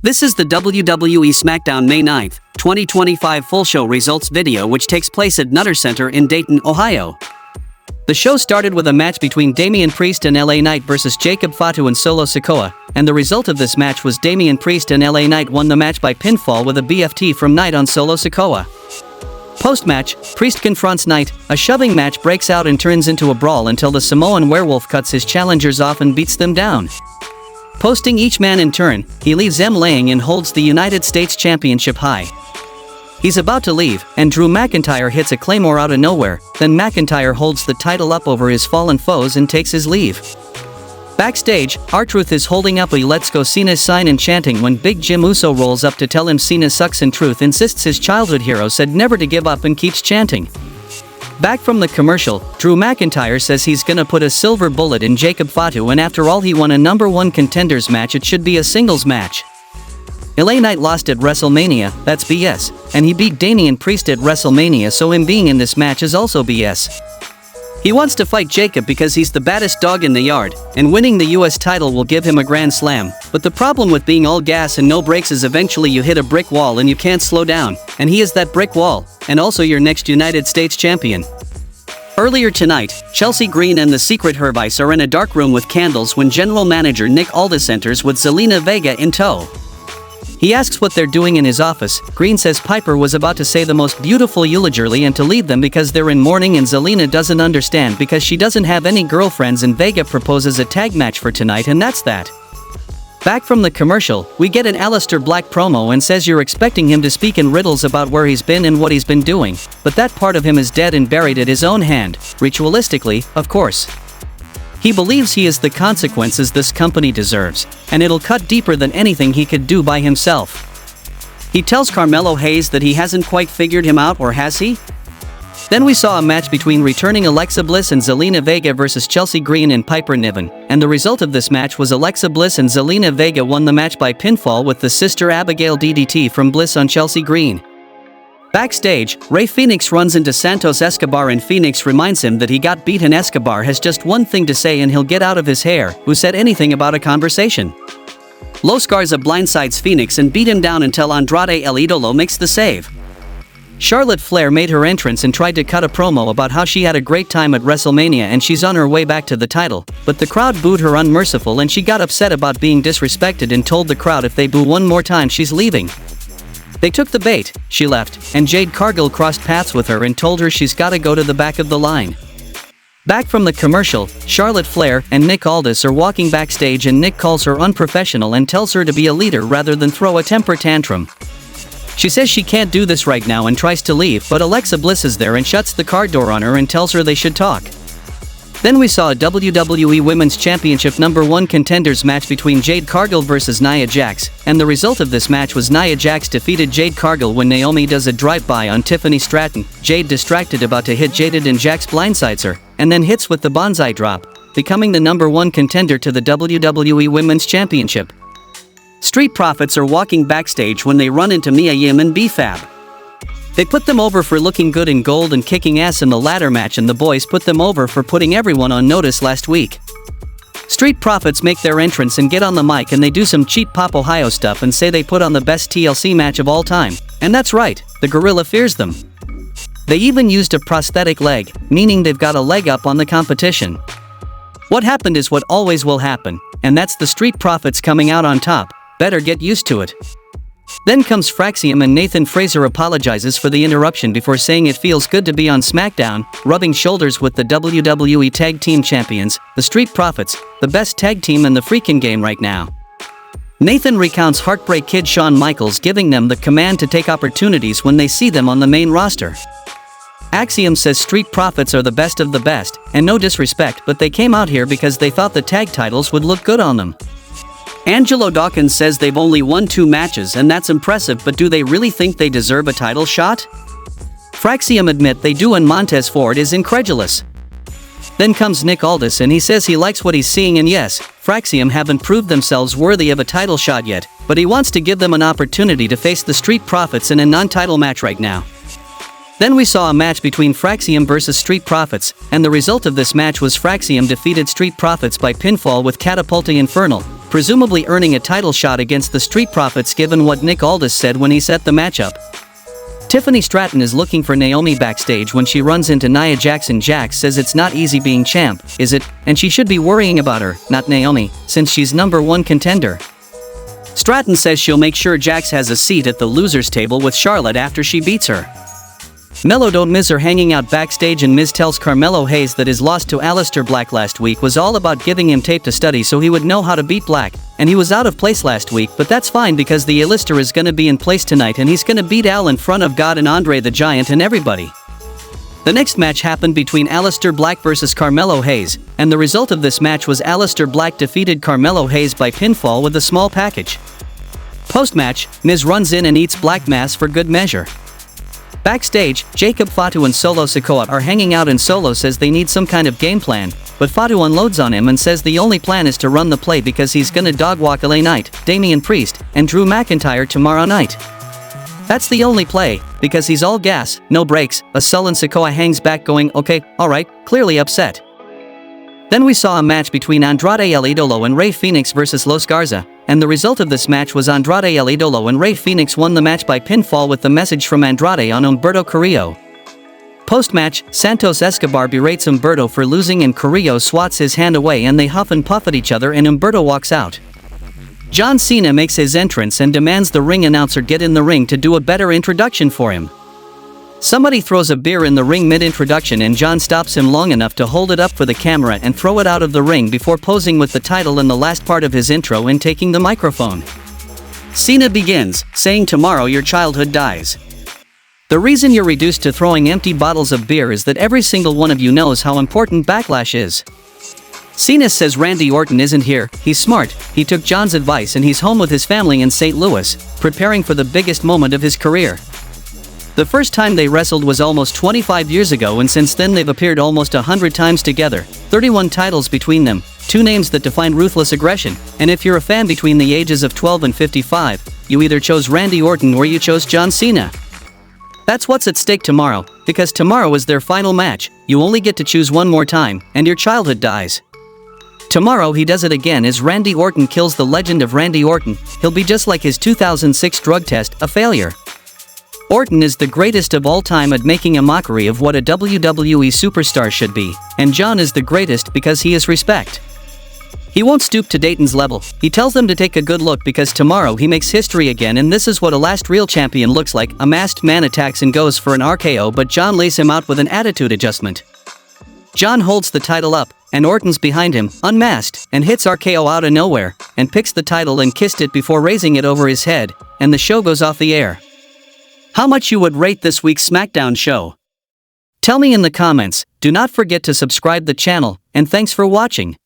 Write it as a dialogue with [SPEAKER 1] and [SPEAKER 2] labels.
[SPEAKER 1] This is the WWE Smackdown May 9th, 2025 full show results video which takes place at Nutter Center in Dayton, Ohio. The show started with a match between Damian Priest and LA Knight versus Jacob Fatu and Solo Sikoa, and the result of this match was Damian Priest and LA Knight won the match by pinfall with a BFT from Knight on Solo Sikoa. Post-match, Priest confronts Knight, a shoving match breaks out and turns into a brawl until the Samoan werewolf cuts his challengers off and beats them down. Posting each man in turn, he leaves them laying and holds the United States Championship high. He's about to leave, and Drew McIntyre hits a claymore out of nowhere, then McIntyre holds the title up over his fallen foes and takes his leave. Backstage, R-Truth is holding up a Let's Go Cena sign and chanting when Big Jim Uso rolls up to tell him Cena sucks and Truth insists his childhood hero said never to give up and keeps chanting. Back from the commercial, Drew McIntyre says he's gonna put a silver bullet in Jacob Fatu and after all he won a #1 contenders match it should be a singles match. LA Knight lost at WrestleMania, that's BS, and he beat Damian Priest at WrestleMania so him being in this match is also BS. He wants to fight Jacob because he's the baddest dog in the yard, and winning the US title will give him a grand slam, but the problem with being all gas and no brakes is eventually you hit a brick wall and you can't slow down, and he is that brick wall, and also your next United States champion. Earlier tonight, Chelsea Green and the Secret Hervice are in a dark room with candles when General Manager Nick Aldis enters with Zelina Vega in tow. He asks what they're doing in his office. Green says Piper was about to say the most beautiful eulogy and to leave them because they're in mourning and Zelina doesn't understand because she doesn't have any girlfriends and Vega proposes a tag match for tonight and that's that. Back from the commercial, we get an Aleister Black promo and says you're expecting him to speak in riddles about where he's been and what he's been doing, but that part of him is dead and buried at his own hand, ritualistically, of course. He believes he is the consequences this company deserves, and it'll cut deeper than anything he could do by himself. He tells Carmelo Hayes that he hasn't quite figured him out, or has he? Then we saw a match between returning Alexa Bliss and Zelina Vega versus Chelsea Green and Piper Niven, and the result of this match was Alexa Bliss and Zelina Vega won the match by pinfall with the Sister Abigail DDT from Bliss on Chelsea Green. Backstage, Rey Fenix runs into Santos Escobar and Fenix reminds him that he got beat and Escobar has just one thing to say and he'll get out of his hair, who said anything about a conversation. Los Garza blindsides Fenix and beat him down until Andrade El Idolo makes the save. Charlotte Flair made her entrance and tried to cut a promo about how she had a great time at WrestleMania and she's on her way back to the title, but the crowd booed her unmerciful and she got upset about being disrespected and told the crowd if they boo one more time she's leaving. They took the bait, she left, and Jade Cargill crossed paths with her and told her she's gotta go to the back of the line. Back from the commercial, Charlotte Flair and Nick Aldis are walking backstage and Nick calls her unprofessional and tells her to be a leader rather than throw a temper tantrum. She says she can't do this right now and tries to leave, but Alexa Bliss is there and shuts the car door on her and tells her they should talk. Then we saw a WWE Women's Championship #1 contenders match between Jade Cargill versus Nia Jax, and the result of this match was Nia Jax defeated Jade Cargill when Naomi does a drive-by on Tiffany Stratton, Jade distracted about to hit Jaded and Jax blindsides her, and then hits with the bonsai drop, becoming the #1 contender to the WWE Women's Championship. Street Profits are walking backstage when they run into Mia Yim and B-Fab. They put them over for looking good in gold and kicking ass in the ladder match and the boys put them over for putting everyone on notice last week. Street Profits make their entrance and get on the mic and they do some cheap Pop Ohio stuff and say they put on the best TLC match of all time, and that's right, the gorilla fears them. They even used a prosthetic leg, meaning they've got a leg up on the competition. What happened is what always will happen, and that's the Street Profits coming out on top, better get used to it. Then comes Fraxiom and Nathan Fraser apologizes for the interruption before saying it feels good to be on SmackDown, rubbing shoulders with the WWE Tag Team Champions, the Street Profits, the best tag team in the freaking game right now. Nathan recounts Heartbreak Kid Shawn Michaels giving them the command to take opportunities when they see them on the main roster. Axiom says Street Profits are the best of the best, and no disrespect but they came out here because they thought the tag titles would look good on them. Angelo Dawkins says they've only won 2 matches and that's impressive but do they really think they deserve a title shot? Fraxiom admit they do and Montez Ford is incredulous. Then comes Nick Aldis and he says he likes what he's seeing and yes, Fraxiom haven't proved themselves worthy of a title shot yet, but he wants to give them an opportunity to face the Street Profits in a non-title match right now. Then we saw a match between Fraxiom versus Street Profits, and the result of this match was Fraxiom defeated Street Profits by pinfall with Catapulta Infernal, presumably earning a title shot against the Street Profits given what Nick Aldis said when he set the matchup. Tiffany Stratton is looking for Naomi backstage when she runs into Nia Jackson. Jax says it's not easy being champ, is it? And she should be worrying about her, not Naomi, since she's #1 contender. Stratton says she'll make sure Jax has a seat at the losers table with Charlotte after she beats her. Melo and Miz are hanging out backstage and Miz tells Carmelo Hayes that his loss to Aleister Black last week was all about giving him tape to study so he would know how to beat Black, and he was out of place last week, but that's fine because the A-lister is gonna be in place tonight and he's gonna beat Al in front of God and Andre the Giant and everybody. The next match happened between Aleister Black versus Carmelo Hayes, and the result of this match was Aleister Black defeated Carmelo Hayes by pinfall with a small package. Post-match, Miz runs in and eats Black Mass for good measure. Backstage, Jacob Fatu and Solo Sikoa are hanging out and Solo says they need some kind of game plan, but Fatu unloads on him and says the only plan is to run the play because he's gonna dogwalk LA Knight, Damian Priest, and Drew McIntyre tomorrow night. That's the only play, because he's all gas, no brakes. A sullen Sikoa hangs back going, okay, alright, clearly upset. Then we saw a match between Andrade El Idolo and Rey Fenix versus Los Garza, and the result of this match was Andrade El Idolo and Rey Fenix won the match by pinfall with the message from Andrade on Humberto Carrillo. Post-match, Santos Escobar berates Humberto for losing and Carrillo swats his hand away and they huff and puff at each other and Humberto walks out. John Cena makes his entrance and demands the ring announcer get in the ring to do a better introduction for him. Somebody throws a beer in the ring mid-introduction and John stops him long enough to hold it up for the camera and throw it out of the ring before posing with the title in the last part of his intro and taking the microphone. Cena begins, saying tomorrow your childhood dies. The reason you're reduced to throwing empty bottles of beer is that every single one of you knows how important Backlash is. Cena says Randy Orton isn't here, he's smart, he took John's advice and he's home with his family in St. Louis, preparing for the biggest moment of his career. The first time they wrestled was almost 25 years ago and since then they've appeared almost 100 times together, 31 titles between them, 2 names that define ruthless aggression, and if you're a fan between the ages of 12 and 55, you either chose Randy Orton or you chose John Cena. That's what's at stake tomorrow, because tomorrow is their final match, you only get to choose one more time, and your childhood dies. Tomorrow he does it again as Randy Orton kills the legend of Randy Orton, he'll be just like his 2006 drug test, a failure. Orton is the greatest of all time at making a mockery of what a WWE superstar should be, and John is the greatest because he is respect. He won't stoop to Dayton's level, he tells them to take a good look because tomorrow he makes history again and this is what a last real champion looks like. A masked man attacks and goes for an RKO but John lays him out with an attitude adjustment. John holds the title up, and Orton's behind him, unmasked, and hits RKO out of nowhere, and picks the title and kissed it before raising it over his head, and the show goes off the air. How much you would rate this week's SmackDown show? Tell me in the comments, do not forget to subscribe the channel, and thanks for watching.